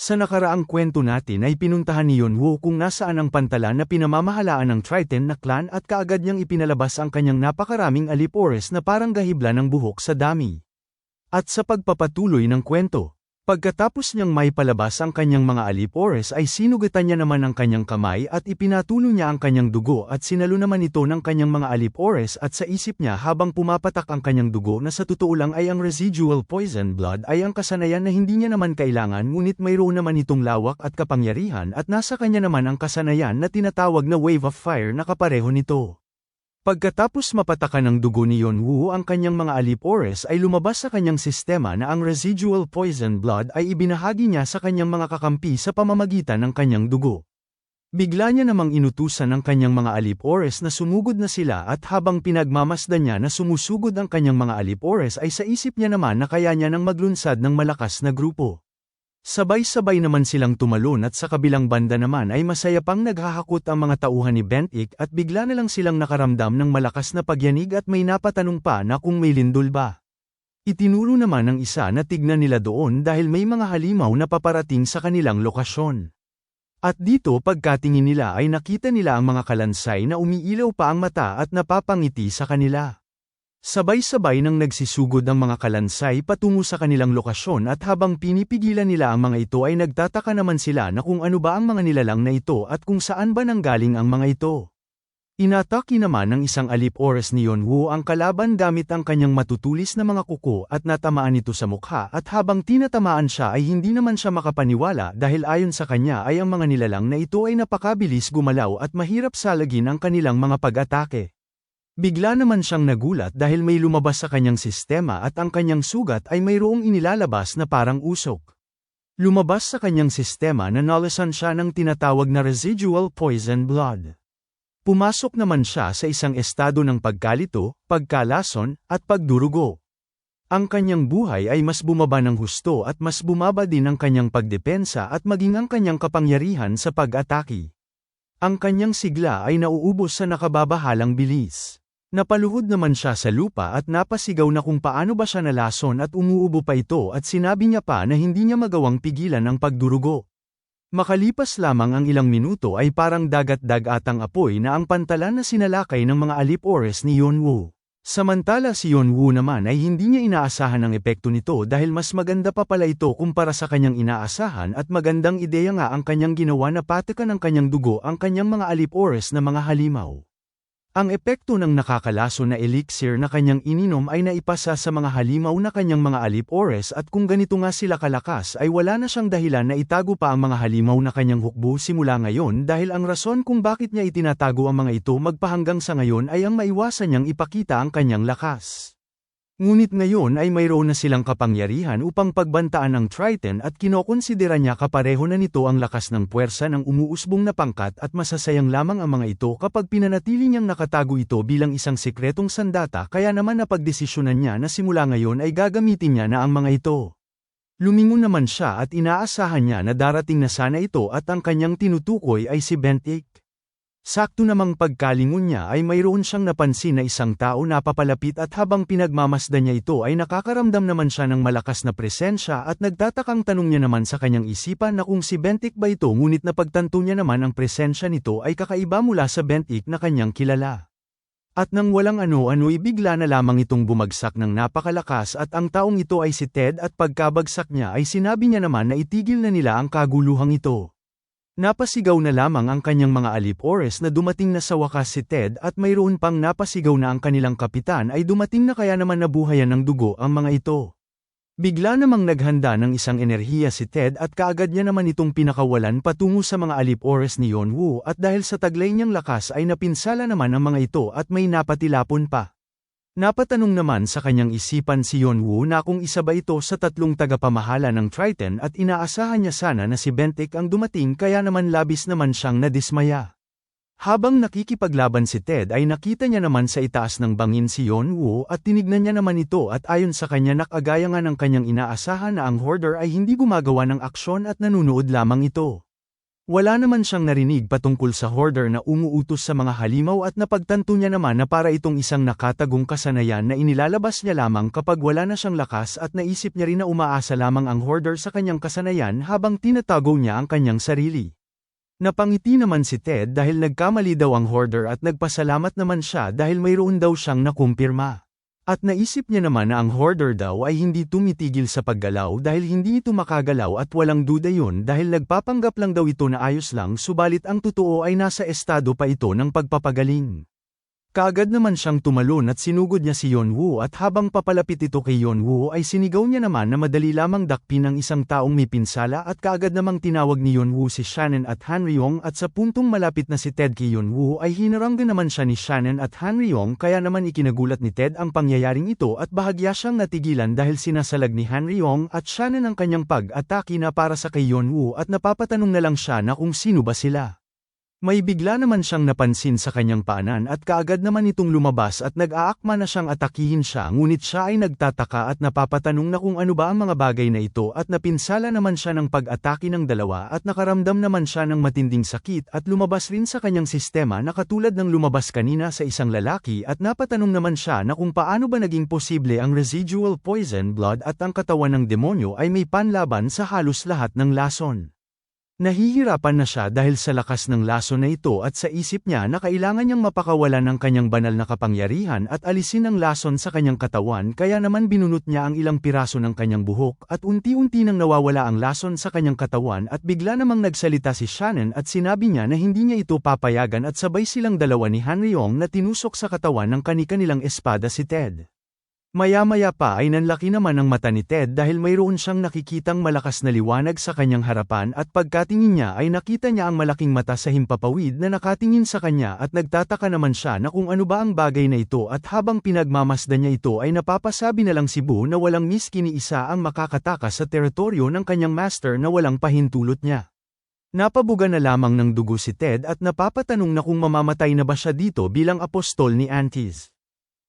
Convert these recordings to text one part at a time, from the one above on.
Sa nakaraang kwento natin ay pinuntahan ni Yonwoo kung nasaan ang pantalan na pinamamahalaan ng Triton na clan at kaagad niyang ipinalabas ang kanyang napakaraming alipores na parang gahibla ng buhok sa dami. At sa pagpapatuloy ng kwento, pagkatapos niyang may palabas ang kanyang mga alipores ay sinugatan niya naman ang kanyang kamay at ipinatulo niya ang kanyang dugo at sinalo naman ito ng kanyang mga alipores at sa isip niya habang pumapatak ang kanyang dugo na sa totoo lang ay ang residual poison blood ay ang kasanayan na hindi niya naman kailangan ngunit mayroon naman itong lawak at kapangyarihan at nasa kanya naman ang kasanayan na tinatawag na wave of fire na kapareho nito. Pagkatapos mapatakan ng dugo ni Yonwoo ang kanyang mga alipores ay lumabas sa kanyang sistema na ang residual poison blood ay ibinahagi niya sa kanyang mga kakampi sa pamamagitan ng kanyang dugo. Bigla niya namang inutusan ang kanyang mga alipores na sumugod na sila at habang pinagmamasdan niya na sumusugod ang kanyang mga alipores ay sa isip niya naman na kaya niya nang maglunsad ng malakas na grupo. Sabay-sabay naman silang tumalon at sa kabilang banda naman ay masaya pang naghahakot ang mga tauhan ni Bentik at bigla na lang silang nakaramdam ng malakas na pagyanig at may napatanong pa na kung may lindol ba. Itinuro naman ng isa na tignan nila doon dahil may mga halimaw na paparating sa kanilang lokasyon. At dito pagkatingin nila ay nakita nila ang mga kalansay na umiilaw pa ang mata at napapangiti sa kanila. Sabay-sabay nang nagsisugod ang mga kalansay patungo sa kanilang lokasyon at habang pinipigilan nila ang mga ito ay nagtataka naman sila na kung ano ba ang mga nilalang na ito at kung saan ba nanggaling ang mga ito. Inatake naman ng isang alipores ni Yonwoo ang kalaban gamit ang kanyang matutulis na mga kuko at natamaan ito sa mukha at habang tinatamaan siya ay hindi naman siya makapaniwala dahil ayon sa kanya ay ang mga nilalang na ito ay napakabilis gumalaw at mahirap salagin ang kanilang mga pag-atake. Bigla naman siyang nagulat dahil may lumabas sa kanyang sistema at ang kanyang sugat ay mayroong inilalabas na parang usok. Lumabas sa kanyang sistema na nalasan siya ng tinatawag na residual poison blood. Pumasok naman siya sa isang estado ng pagkalito, pagkalason, at pagdurugo. Ang kanyang buhay ay mas bumaba ng husto at mas bumaba din ang kanyang pagdepensa at maging ang kanyang kapangyarihan sa pag-atake. Ang kanyang sigla ay nauubos sa nakababahalang bilis. Napaluhod naman siya sa lupa at napasigaw na kung paano ba siya nalason at umuubo pa ito at sinabi niya pa na hindi niya magawang pigilan ang pagdurugo. Makalipas lamang ang ilang minuto ay parang dagat-dagatang apoy na ang pantalan na sinalakay ng mga alipores ni Yonwoo. Samantala si Yonwoo naman ay hindi niya inaasahan ang epekto nito dahil mas maganda pa pala ito kumpara sa kanyang inaasahan at magandang ideya nga ang kanyang ginawa na patikan ng kanyang dugo ang kanyang mga alipores na mga halimaw. Ang epekto ng nakakalaso na elixir na kanyang ininom ay naipasa sa mga halimaw na kanyang mga alipores at kung ganito nga sila kalakas ay wala na siyang dahilan na itago pa ang mga halimaw na kanyang hukbo simula ngayon dahil ang rason kung bakit niya itinatago ang mga ito magpahanggang sa ngayon ay ang maiwasan niyang ipakita ang kanyang lakas. Ngunit ngayon ay mayroon na silang kapangyarihan upang pagbantaan ang Triton at kinokonsidera niya kapareho na nito ang lakas ng puwersa ng umuusbong na pangkat at masasayang lamang ang mga ito kapag pinanatili niyang nakatago ito bilang isang sikretong sandata kaya naman napagdesisyonan niya na simula ngayon ay gagamitin niya na ang mga ito. Lumingon naman siya at inaasahan niya na darating na sana ito at ang kanyang tinutukoy ay si Bentik. Sakto namang pagkalingon niya ay mayroon siyang napansin na isang tao na papalapit at habang pinagmamasdan niya ito ay nakakaramdam naman siya ng malakas na presensya at nagtatakang tanong niya naman sa kanyang isipan na kung si Bentik ba ito ngunit napagtanto niya naman ang presensya nito ay kakaiba mula sa Bentik na kanyang kilala. At nang walang ano-ano bigla na lamang itong bumagsak ng napakalakas at ang taong ito ay si Ted at pagkabagsak niya ay sinabi niya naman na itigil na nila ang kaguluhang ito. Napasigaw na lamang ang kanyang mga alipores na dumating na sa wakas si Ted at mayroon pang napasigaw na ang kanilang kapitan ay dumating na kaya naman nabuhayan ng dugo ang mga ito. Bigla namang naghanda ng isang enerhiya si Ted at kaagad niya naman itong pinakawalan patungo sa mga alipores ni Yonwoo at dahil sa taglay niyang lakas ay napinsala naman ang mga ito at may napatilapon pa. Napatanong naman sa kanyang isipan si Yonwoo na kung isa ba ito sa tatlong tagapamahala ng Triton at inaasahan niya sana na si Bentik ang dumating kaya naman labis naman siyang nadismaya. Habang nakikipaglaban si Ted ay nakita niya naman sa itaas ng bangin si Yonwoo at tinignan niya naman ito at ayon sa kanya nakagaya nga ng kanyang inaasahan na ang hoarder ay hindi gumagawa ng aksyon at nanunood lamang ito. Wala naman siyang narinig patungkol sa hoarder na umuutos sa mga halimaw at napagtanto niya naman na para itong isang nakatagong kasanayan na inilalabas niya lamang kapag wala na siyang lakas at naisip niya rin na umaasa lamang ang hoarder sa kanyang kasanayan habang tinatago niya ang kanyang sarili. Napangiti naman si Ted dahil nagkamali daw ang hoarder at nagpasalamat naman siya dahil mayroon daw siyang nakumpirma. At naisip niya naman na ang hoarder daw ay hindi tumitigil sa paggalaw dahil hindi ito makagalaw at walang duda yun dahil nagpapanggap lang daw ito na ayos lang subalit ang totoo ay nasa estado pa ito ng pagpapagaling. Kaagad naman siyang tumalon at sinugod niya si Yeonwoo at habang papalapit ito kay Yeonwoo ay sinigaw niya naman na madali lamang dakpin ang isang taong may pinsala at kaagad namang tinawag ni Yeonwoo si Shannon at Hanryong at sa puntong malapit na si Ted kay Yeonwoo ay hinaranggan naman siya ni Shannon at Hanryong kaya naman ikinagulat ni Ted ang pangyayaring ito at bahagya siyang natigilan dahil sinasalag ni Hanryong at Shannon ang kanyang pag-atake na para sa kay Yeonwoo at napapatanong na lang siya na kung sino ba sila. May bigla naman siyang napansin sa kanyang paanan at kaagad naman itong lumabas at nag-aakma na siyang atakihin siya ngunit siya ay nagtataka at napapatanong na kung ano ba ang mga bagay na ito at napinsala naman siya ng pag-atake ng dalawa at nakaramdam naman siya ng matinding sakit at lumabas rin sa kanyang sistema na katulad ng lumabas kanina sa isang lalaki at napatanong naman siya na kung paano ba naging posible ang residual poison blood at ang katawan ng demonyo ay may panlaban sa halos lahat ng lason. Nahihirapan na siya dahil sa lakas ng lason na ito at sa isip niya na kailangan niyang mapakawalan ng kanyang banal na kapangyarihan at alisin ang lason sa kanyang katawan kaya naman binunot niya ang ilang piraso ng kanyang buhok at unti-unti nang nawawala ang lason sa kanyang katawan at bigla namang nagsalita si Shannon at sinabi niya na hindi niya ito papayagan at sabay silang dalawa ni Hanryong na tinusok sa katawan ng kani-kanilang espada si Ted. Maya-maya pa ay nanlaki naman ang mata ni Ted dahil mayroon siyang nakikitang malakas na liwanag sa kanyang harapan at pagkatingin niya ay nakita niya ang malaking mata sa himpapawid na nakatingin sa kanya at nagtataka naman siya na kung ano ba ang bagay na ito at habang pinagmamasdan niya ito ay napapasabi na lang si Boo na walang miski ni isa ang makakatakas sa teritoryo ng kanyang master na walang pahintulot niya. Napabuga na lamang ng dugo si Ted at napapatanong na kung mamamatay na ba siya dito bilang apostol ni Antis.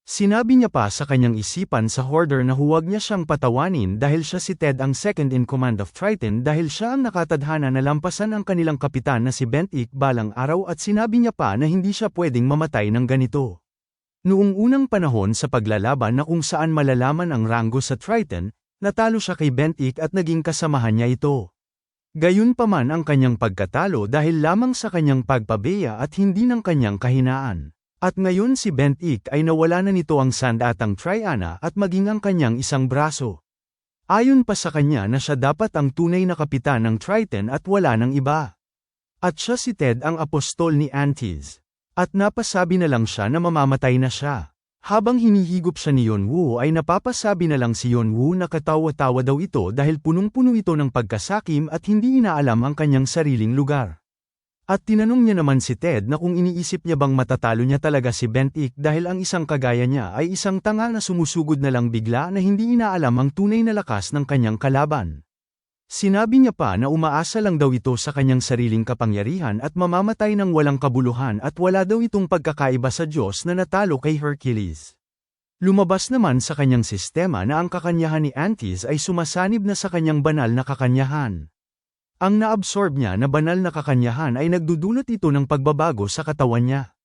Sinabi niya pa sa kanyang isipan sa hoarder na huwag niya siyang patawanin dahil siya si Ted ang second in command of Triton dahil siya ang nakatadhana na lampasan ang kanilang kapitan na si Bentik balang araw at sinabi niya pa na hindi siya pwedeng mamatay ng ganito. Noong unang panahon sa paglalaban na kung saan malalaman ang ranggo sa Triton, natalo siya kay Bentik at naging kasamahan niya ito. Gayunpaman ang kanyang pagkatalo dahil lamang sa kanyang pagpabeya at hindi ng kanyang kahinaan. At ngayon si Bentik ay nawala na nito ang sandatang Triana at maging ang kanyang isang braso. Ayon pa sa kanya na siya dapat ang tunay na kapitan ng Triton at wala ng iba. At siya si Ted ang apostol ni Antis. At napasabi na lang siya na mamamatay na siya. Habang hinihigop siya ni Yeonwoo ay napapasabi na lang si Yeonwoo na katawa-tawa daw ito dahil punong-puno ito ng pagkasakim at hindi inaalam ang kanyang sariling lugar. At tinanong niya naman si Ted na kung iniisip niya bang matatalo niya talaga si Bentik dahil ang isang kagaya niya ay isang tanga na sumusugod na lang bigla na hindi inaalam ang tunay na lakas ng kanyang kalaban. Sinabi niya pa na umaasa lang daw ito sa kanyang sariling kapangyarihan at mamamatay ng walang kabuluhan at wala daw itong pagkakaiba sa Diyos na natalo kay Hercules. Lumabas naman sa kanyang sistema na ang kakanyahan ni Antis ay sumasanib na sa kanyang banal na kakanyahan. Ang naabsorb niya na banal na kakanyahan ay nagdudulot ito ng pagbabago sa katawan niya.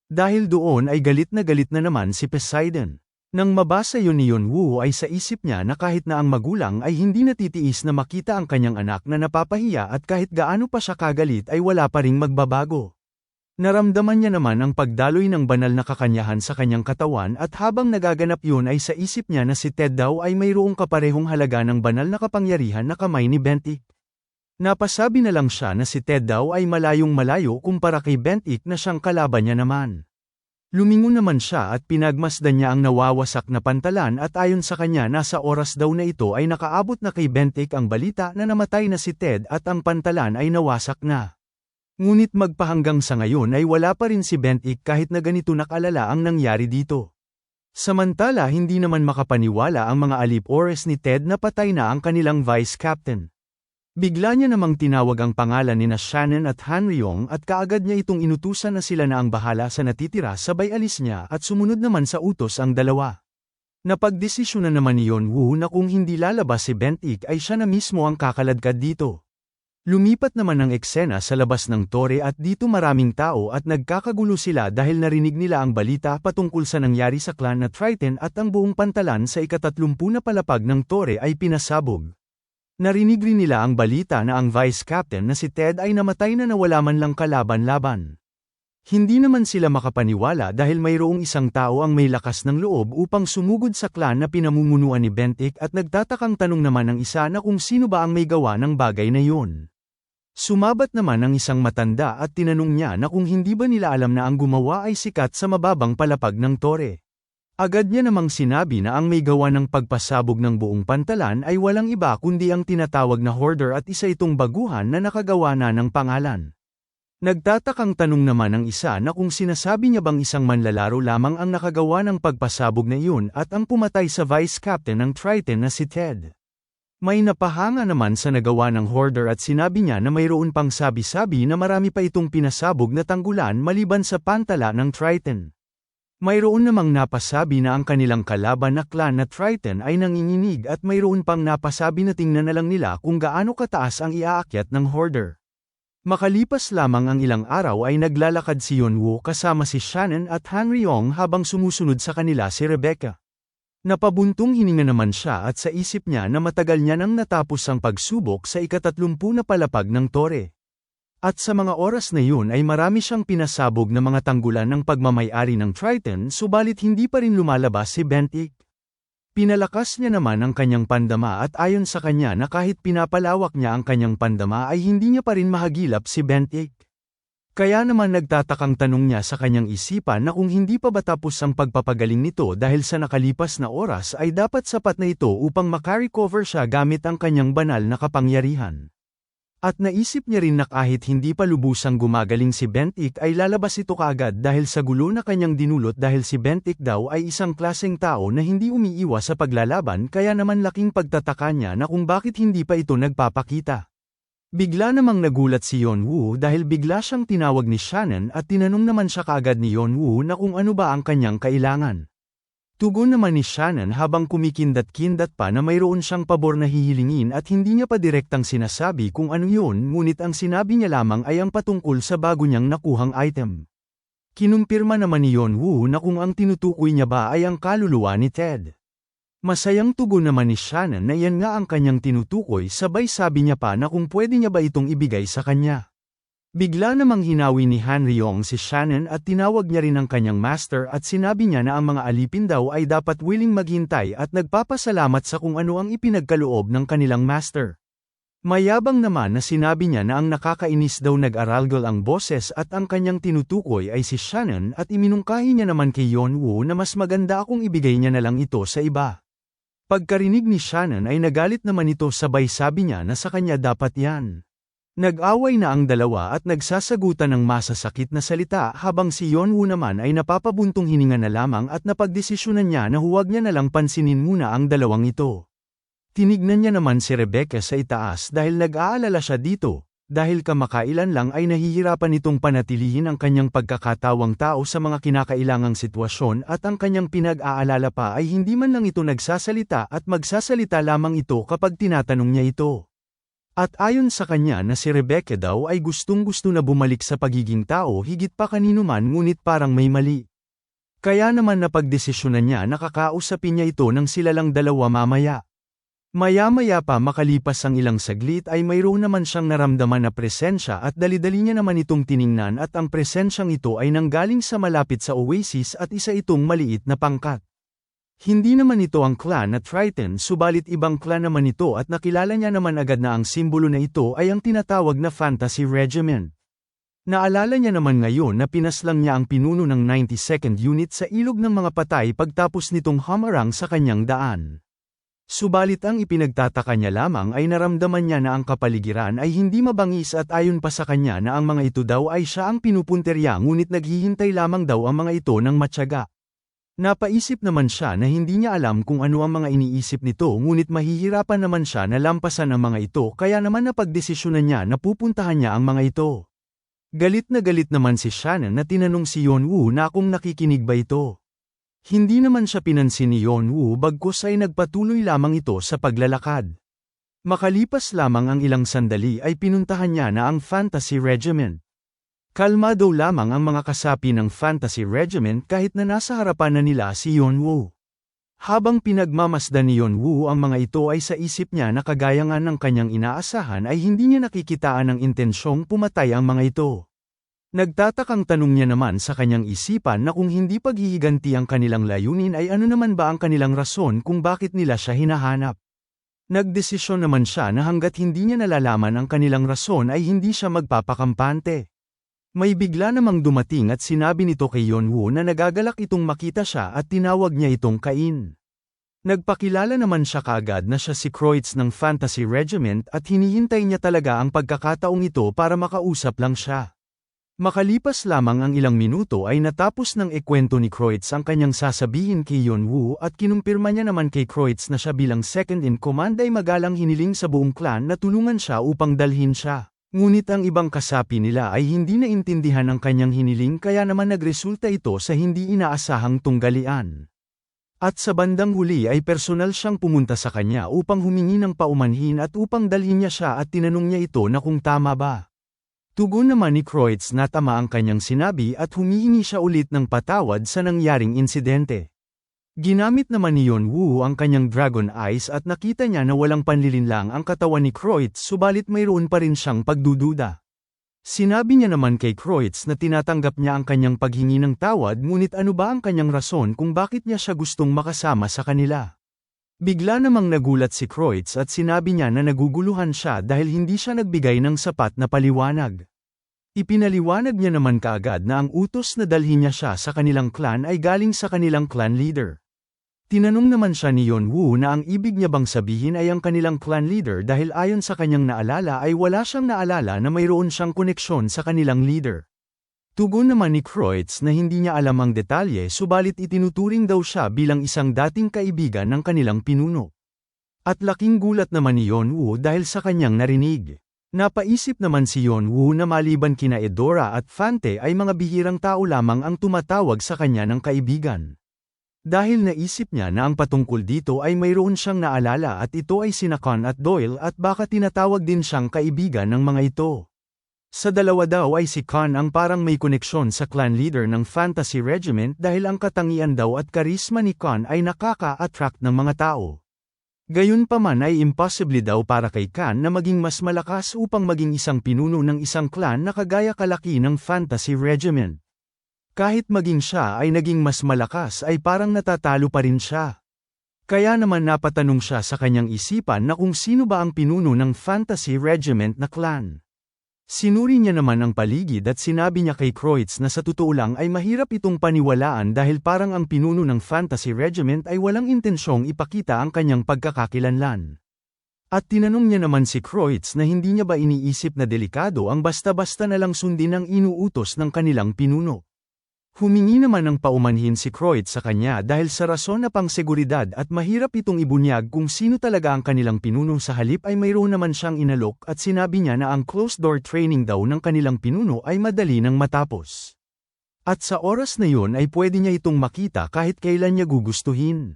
Dahil doon ay galit na naman si Poseidon. Nang mabasa yun ni Yeonwoo ay sa isip niya na kahit na ang magulang ay hindi natitiis na makita ang kanyang anak na napapahiya at kahit gaano pa siya kagalit ay wala pa ring magbabago. Naramdaman niya naman ang pagdaloy ng banal na kakanyahan sa kanyang katawan at habang nagaganap yun ay sa isip niya na si Ted daw ay mayroong kaparehong halaga ng banal na kapangyarihan na kamay ni Bentik. Napasabi na lang siya na si Ted daw ay malayong malayo kumpara kay Bentik na siyang kalaban niya naman. Lumingon naman siya at pinagmasdan niya ang nawawasak na pantalan at ayon sa kanya nasa oras daw na ito ay nakaabot na kay Bentik ang balita na namatay na si Ted at ang pantalan ay nawasak na. Ngunit magpahanggang sa ngayon ay wala pa rin si Bentik kahit na ganito nakalala ang nangyari dito. Samantala hindi naman makapaniwala ang mga alipores ni Ted na patay na ang kanilang vice captain. Bigla niya namang tinawag ang pangalan ni Shannon at Hanryong at kaagad niya itong inutusan na sila na ang bahala sa natitira sabay alis niya at sumunod naman sa utos ang dalawa. Napagdesisyonan naman ni Yeonwoo na kung hindi lalabas si Bentik ay siya na mismo ang kakaladkad dito. Lumipat naman ang eksena sa labas ng tore at dito maraming tao at nagkakagulo sila dahil narinig nila ang balita patungkol sa nangyari sa clan na Triton at ang buong pantalan sa ika-30 na palapag ng tore ay pinasabog. Narinig rin nila ang balita na ang vice captain na si Ted ay namatay na nawala man lang kalaban-laban. Hindi naman sila makapaniwala dahil mayroong isang tao ang may lakas ng loob upang sumugod sa clan na pinamumunuan ni Bentik at nagtatakang tanong naman ng isa na kung sino ba ang may gawa ng bagay na yun. Sumabat naman ang isang matanda at tinanong niya na kung hindi ba nila alam na ang gumawa ay sikat sa mababang palapag ng tore. Agad niya namang sinabi na ang may gawa ng pagpasabog ng buong pantalan ay walang iba kundi ang tinatawag na hoarder at isa itong baguhan na nakagawa na ng pangalan. Nagtatakang tanong naman ang isa na kung sinasabi niya bang isang manlalaro lamang ang nakagawa ng pagpasabog na iyon at ang pumatay sa vice captain ng Triton na si Ted. May napahanga naman sa nagawa ng hoarder at sinabi niya na mayroon pang sabi-sabi na marami pa itong pinasabog na tanggulan maliban sa pantala ng Triton. Mayroon namang napasabi na ang kanilang kalaban na clan na Triton ay nanginginig at mayroon pang napasabi na tingnan na lang nila kung gaano kataas ang iaakyat ng hoarder. Makalipas lamang ang ilang araw ay naglalakad si Yonwoo kasama si Shannon at Han Ryong habang sumusunod sa kanila si Rebecca. Napabuntong hininga naman siya at sa isip niya na matagal niya nang natapos ang pagsubok sa ika-30 na palapag ng tore. At sa mga oras na yun ay marami siyang pinasabog na mga tanggulan ng pagmamay-ari ng Triton subalit hindi pa rin lumalabas si Bentik. Pinalakas niya naman ang kanyang pandama at ayon sa kanya na kahit pinapalawak niya ang kanyang pandama ay hindi niya pa rin mahagilap si Bentik. Kaya naman nagtatakang tanong niya sa kanyang isipan na kung hindi pa ba tapos ang pagpapagaling nito dahil sa nakalipas na oras ay dapat sapat na ito upang makarecover siya gamit ang kanyang banal na kapangyarihan. At naisip niya rin na kahit hindi pa lubusang gumagaling si Bentik ay lalabas ito kaagad dahil sa gulo na kanyang dinulot dahil si Bentik daw ay isang klaseng tao na hindi umiiwas sa paglalaban kaya naman laking pagtataka niya na kung bakit hindi pa ito nagpapakita. Bigla namang nagulat si Yonwoo dahil bigla siyang tinawag ni Shannon at tinanong naman siya kaagad ni Yonwoo na kung ano ba ang kanyang kailangan. Tugon naman ni Shannon habang kumikindat-kindat pa na mayroon siyang pabor na hihilingin at hindi niya pa direktang sinasabi kung ano yun ngunit ang sinabi niya lamang ay ang patungkol sa bago niyang nakuhang item. Kinumpirma naman ni Yonwoo na kung ang tinutukoy niya ba ay ang kaluluwa ni Ted. Masayang tugon naman ni Shannon na yan nga ang kanyang tinutukoy sabay sabi niya pa na kung pwede niya ba itong ibigay sa kanya. Bigla namang hinawi ni Han Ryong si Shannon at tinawag niya rin ang kanyang master at sinabi niya na ang mga alipin daw ay dapat willing maghintay at nagpapasalamat sa kung ano ang ipinagkaloob ng kanilang master. Mayabang naman na sinabi niya na ang nakakainis daw nag-aralgal ang boses at ang kanyang tinutukoy ay si Shannon at iminungkahi niya naman kay Yonwoo na mas maganda akong ibigay niya na lang ito sa iba. Pagkarinig ni Shannon ay nagalit naman ito sabay sabi niya na sa kanya dapat yan. Nag-away na ang dalawa at nagsasagutan ng masasakit na salita habang si Yonwoo naman ay napapabuntong hininga na lamang at napagdesisyonan niya na huwag niya nalang pansinin muna ang dalawang ito. Tinignan niya naman si Rebecca sa itaas dahil nag-aalala siya dito, dahil kamakailan lang ay nahihirapan itong panatilihin ang kanyang pagkakatawang tao sa mga kinakailangang sitwasyon at ang kanyang pinag-aalala pa ay hindi man lang ito nagsasalita at magsasalita lamang ito kapag tinatanong niya ito. At ayon sa kanya na si Rebecca daw ay gustong-gusto na bumalik sa pagiging tao higit pa kanino man ngunit parang may mali. Kaya naman napagdesisyonan niya na kakausapin niya ito ng sila lang dalawa mamaya. Maya-maya pa makalipas ang ilang saglit ay mayroon naman siyang naramdaman na presensya at dali-dali niya naman itong tiningnan at ang presensyang ito ay nanggaling sa malapit sa oasis at isa itong maliit na pangkat. Hindi naman ito ang clan na Triton subalit ibang clan naman ito at nakilala niya naman agad na ang simbolo na ito ay ang tinatawag na Fantasy Regiment. Naalala niya naman ngayon na pinaslang niya ang pinuno ng 92nd Unit sa ilog ng mga patay pagtapos nitong humarang sa kanyang daan. Subalit ang ipinagtataka niya lamang ay naramdaman niya na ang kapaligiran ay hindi mabangis at ayon pa sa kanya na ang mga ito daw ay siya ang pinupunterya ngunit naghihintay lamang daw ang mga ito ng matyaga. Napaisip naman siya na hindi niya alam kung ano ang mga iniisip nito ngunit mahihirapan naman siya na lampasan ang mga ito kaya naman napagdesisyonan niya na pupuntahan niya ang mga ito. Galit naman si Shannon na tinanong si Yonwoo na kung nakikinig ba ito. Hindi naman siya pinansin ni Yonwoo bagkus ay nagpatuloy lamang ito sa paglalakad. Makalipas lamang ang ilang sandali ay pinuntahan niya na ang Fantasy Regiment. Kalmado lamang ang mga kasapi ng Fantasy Regiment kahit na nasa harapan na nila si Yonwoo. Habang pinagmamasdan ni Yonwoo ang mga ito ay sa isip niya na kagaya nga ng kanyang inaasahan ay hindi niya nakikitaan ng intensyong pumatay ang mga ito. Nagtatakang tanong niya naman sa kanyang isipan na kung hindi paghihiganti ang kanilang layunin ay ano naman ba ang kanilang rason kung bakit nila siya hinahanap. Nagdesisyon naman siya na hanggat hindi niya nalalaman ang kanilang rason ay hindi siya magpapakampante. May bigla namang dumating at sinabi nito kay Yonwoo na nagagalak itong makita siya at tinawag niya itong Kain. Nagpakilala naman siya kaagad na siya si Kreutz ng Fantasy Regiment at hinihintay niya talaga ang pagkakataong ito para makausap lang siya. Makalipas lamang ang ilang minuto ay natapos ng ikwento ni Kreutz ang kanyang sasabihin kay Yonwoo at kinumpirma niya naman kay Kreutz na siya bilang second in command ay magalang hiniling sa buong clan na tulungan siya upang dalhin siya. Ngunit ang ibang kasapi nila ay hindi naintindihan ang kanyang hiniling kaya naman nagresulta ito sa hindi inaasahang tunggalian. At sa bandang huli ay personal siyang pumunta sa kanya upang humingi ng paumanhin at upang dalhin niya siya at tinanong niya ito na kung tama ba. Tugon naman ni Kreutz na tama ang kanyang sinabi at humihingi siya ulit ng patawad sa nangyaring insidente. Ginamit naman ni Yonwoo ang kanyang Dragon Eyes at nakita niya na walang panlilinlang ang katawan ni Kreutz subalit mayroon pa rin siyang pagdududa. Sinabi niya naman kay Kreutz na tinatanggap niya ang kanyang paghingi ng tawad ngunit ano ba ang kanyang rason kung bakit niya siya gustong makasama sa kanila. Bigla namang nagulat si Kreutz at sinabi niya na naguguluhan siya dahil hindi siya nagbigay ng sapat na paliwanag. Ipinaliwanag niya naman kaagad na ang utos na dalhin niya siya sa kanilang clan ay galing sa kanilang clan leader. Tinanong naman siya ni Yonwoo na ang ibig niya bang sabihin ay ang kanilang clan leader dahil ayon sa kanyang naalala ay wala siyang naalala na mayroon siyang koneksyon sa kanilang leader. Tugon naman ni Kreutz na hindi niya alam ang detalye subalit itinuturing daw siya bilang isang dating kaibigan ng kanilang pinuno. At laking gulat naman ni Yonwoo dahil sa kanyang narinig. Napaisip naman si Yonwoo na maliban kina Edora at Fante ay mga bihirang tao lamang ang tumatawag sa kanya ng kaibigan. Dahil naisip niya na ang patungkol dito ay mayroon siyang naalala at ito ay sina Khan at Doyle at baka tinatawag din siyang kaibigan ng mga ito. Sa dalawa daw ay si Khan ang parang may koneksyon sa clan leader ng Fantasy Regiment dahil ang katangian daw at karisma ni Khan ay nakaka-attract ng mga tao. Gayunpaman ay impossible daw para kay Khan na maging mas malakas upang maging isang pinuno ng isang clan na kagaya kalaki ng Fantasy Regiment. Kahit maging siya ay naging mas malakas ay parang natatalo pa rin siya. Kaya naman napatanong siya sa kanyang isipan na kung sino ba ang pinuno ng Fantasy Regiment na clan. Sinuri niya naman ang paligid at sinabi niya kay Kreutz na sa totoo lang ay mahirap itong paniwalaan dahil parang ang pinuno ng Fantasy Regiment ay walang intensyong ipakita ang kanyang pagkakakilanlan. At tinanong niya naman si Kreutz na hindi niya ba iniisip na delikado ang basta-basta na lang sundin ang inuutos ng kanilang pinuno. Humingi naman ng paumanhin si Kreutz sa kanya dahil sa rason na pangseguridad at mahirap itong ibunyag kung sino talaga ang kanilang pinuno sa halip ay mayroon naman siyang inalok at sinabi niya na ang closed-door training daw ng kanilang pinuno ay madali nang matapos. At sa oras na yun ay pwede niya itong makita kahit kailan niya gugustuhin.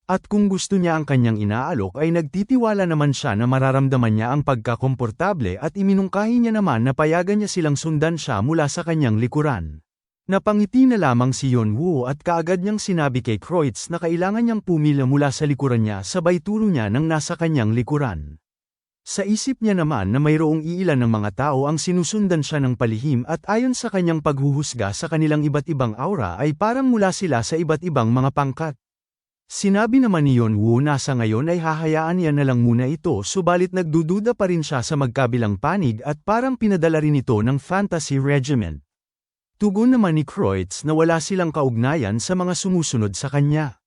At kung gusto niya ang kanyang inaalok ay nagtitiwala naman siya na mararamdaman niya ang pagkakomportable at iminungkahi niya naman na payagan niya silang sundan siya mula sa kanyang likuran. Napangiti na lamang si Yonwoo at kaagad niyang sinabi kay Kreutz na kailangan niyang pumila mula sa likuran niya sabay turo niya ng nasa kanyang likuran. Sa isip niya naman na mayroong iilan ng mga tao ang sinusundan siya ng palihim at ayon sa kanyang paghuhusga sa kanilang iba't ibang aura ay parang mula sila sa iba't ibang mga pangkat. Sinabi naman ni Yonwoo na sa ngayon ay hahayaan niya na lang muna ito subalit nagdududa pa rin siya sa magkabilang panig at parang pinadala rin ito ng Fantasy Regiment. Tugon naman ni Kreutz na wala silang kaugnayan sa mga sumusunod sa kanya.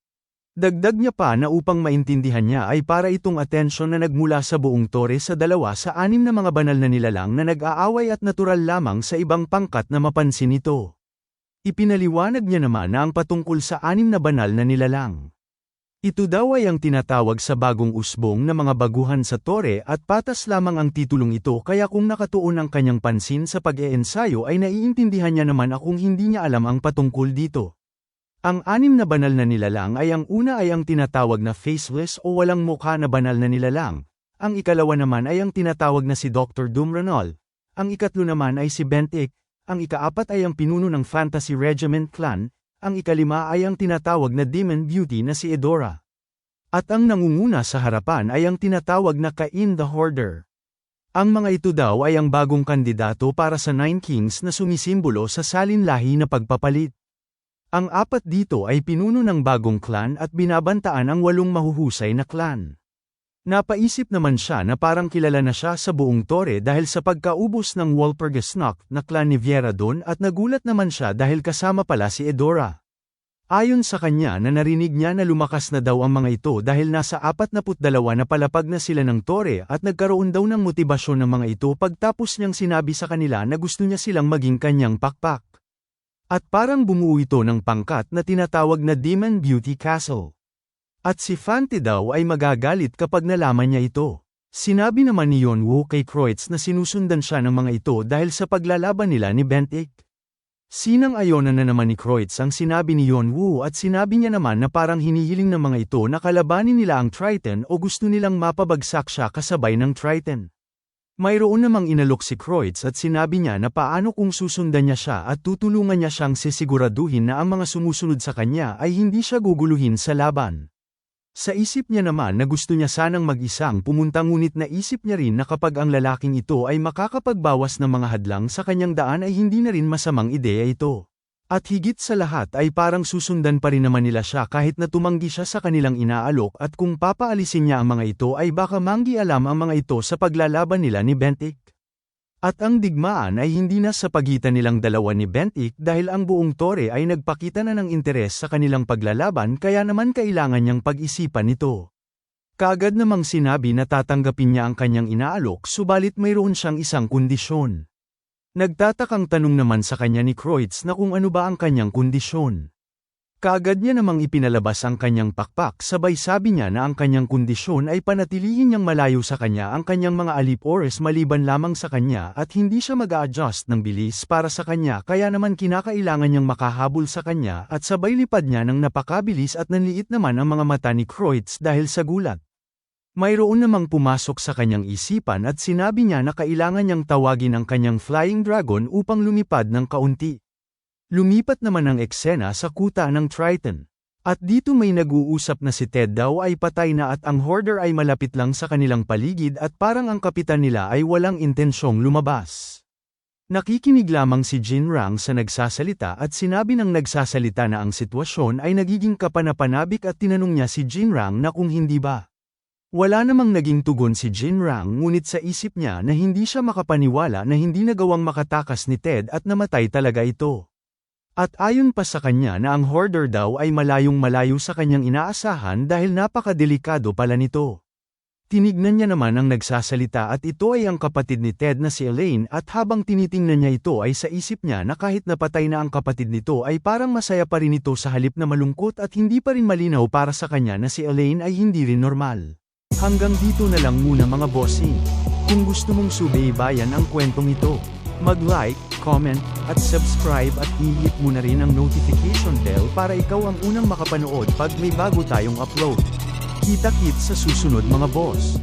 Dagdag niya pa na upang maintindihan niya ay para itong atensyon na nagmula sa buong tore sa 2 sa 6 na mga banal na nilalang na nag-aaway at natural lamang sa ibang pangkat na mapansin ito. Ipinaliwanag niya naman na ang patungkol sa 6 na banal na nilalang. Ito daw ay ang tinatawag sa bagong usbong na mga baguhan sa tore at patas lamang ang titulong ito kaya kung nakatuon ang kanyang pansin sa pag-iensayo ay naiintindihan niya naman akong hindi niya alam ang patungkol dito. Ang 6 na banal na nilalang ay ang una ay ang tinatawag na faceless o walang mukha na banal na nilalang, Ang ikalawa naman ay ang tinatawag na si Dr. Doom Ranol. Ang ikatlo naman ay si Bentik. Ang ikaapat ay ang pinuno ng Fantasy Regiment Clan. Ang ikalima ay ang tinatawag na Demon Beauty na si Edora. At ang nangunguna sa harapan ay ang tinatawag na Cain the Hoarder. Ang mga ito daw ay ang bagong kandidato para sa Nine Kings na sumisimbolo sa salinlahi na pagpapalit. Ang apat dito ay pinuno ng bagong clan at binabantaan ang 8 mahuhusay na clan. Napaisip naman siya na parang kilala na siya sa buong Torre dahil sa pagkaubos ng Walpurgisnacht na clan ni Viera-Don at nagulat naman siya dahil kasama pala si Edora. Ayon sa kanya na narinig niya na lumakas na daw ang mga ito dahil nasa 42 na palapag na sila ng Torre at nagkaroon daw ng motibasyon ng mga ito pagtapos niyang sinabi sa kanila na gusto niya silang maging kanyang pakpak. At parang bumuo ito ng pangkat na tinatawag na Demon Beauty Castle. At si Fante daw ay magagalit kapag nalaman niya ito. Sinabi naman ni Yonwoo kay Kreutz na sinusundan siya ng mga ito dahil sa paglalaban nila ni Bentik. Sinang-ayonan na naman ni Kreutz ang sinabi ni Yonwoo at sinabi niya naman na parang hinihiling ng mga ito na kalabanin nila ang Triton o gusto nilang mapabagsak siya kasabay ng Triton. Mayroon namang inalok si Kreutz at sinabi niya na paano kung susundan niya siya at tutulungan niya siyang sisiguraduhin na ang mga sumusunod sa kanya ay hindi siya guguluhin sa laban. Sa isip niya naman na gusto niya sanang mag-isang pumunta ngunit naisip niya rin na kapag ang lalaking ito ay makakapagbawas ng mga hadlang sa kanyang daan ay hindi na rin masamang ideya ito. At higit sa lahat ay parang susundan pa rin naman nila siya kahit na tumanggi siya sa kanilang inaalok at kung papaalisin niya ang mga ito ay baka manggi-alam ang mga ito sa paglalaban nila ni Bentik. At ang digmaan ay hindi na sa pagitan nilang dalawa ni Bentik dahil ang buong Torre ay nagpakita na ng interes sa kanilang paglalaban kaya naman kailangan niyang pag-isipan ito. Kaagad namang sinabi na tatanggapin niya ang kanyang inaalok subalit mayroon siyang isang kondisyon. Nagtatakang tanong naman sa kanya ni Kreutz na kung ano ba ang kanyang kondisyon. Kaagad niya namang ipinalabas ang kanyang pakpak sabay sabi niya na ang kanyang kondisyon ay panatilihin niyang malayo sa kanya ang kanyang mga alipores maliban lamang sa kanya at hindi siya mag-a-adjust ng bilis para sa kanya kaya naman kinakailangan niyang makahabol sa kanya at sabay lipad niya ng napakabilis at nanliit naman ang mga mata ni Kreutz dahil sa gulat. Mayroon namang pumasok sa kanyang isipan at sinabi niya na kailangan niyang tawagin ang kanyang flying dragon upang lumipad ng kaunti. Lumipat naman ang eksena sa kuta ng Triton. At dito may nag-uusap na si Ted daw ay patay na at ang Hoarder ay malapit lang sa kanilang paligid at parang ang kapitan nila ay walang intensyong lumabas. Nakikinig lamang si Jin Rang sa nagsasalita at sinabi ng nagsasalita na ang sitwasyon ay nagiging kapanapanabik at tinanong niya si Jin Rang na kung hindi ba. Wala namang naging tugon si Jin Rang ngunit sa isip niya na hindi siya makapaniwala na hindi nagawang makatakas ni Ted at namatay talaga ito. At ayon pa sa kanya na ang Hoarder daw ay malayong malayo sa kanyang inaasahan dahil napakadelikado pala nito. Tinignan niya naman ang nagsasalita at ito ay ang kapatid ni Ted na si Elaine at habang tinitingnan niya ito ay sa isip niya na kahit napatay na ang kapatid nito ay parang masaya pa rin ito sa halip na malungkot at hindi pa rin malinaw para sa kanya na si Elaine ay hindi rin normal. Hanggang dito na lang muna mga bossing. Kung gusto mong subaybayan ang kwentong ito, mag-like, comment, at subscribe at i-hit mo na rin ang notification bell para ikaw ang unang makapanood pag may bago tayong upload. Kita-kits sa susunod mga boss.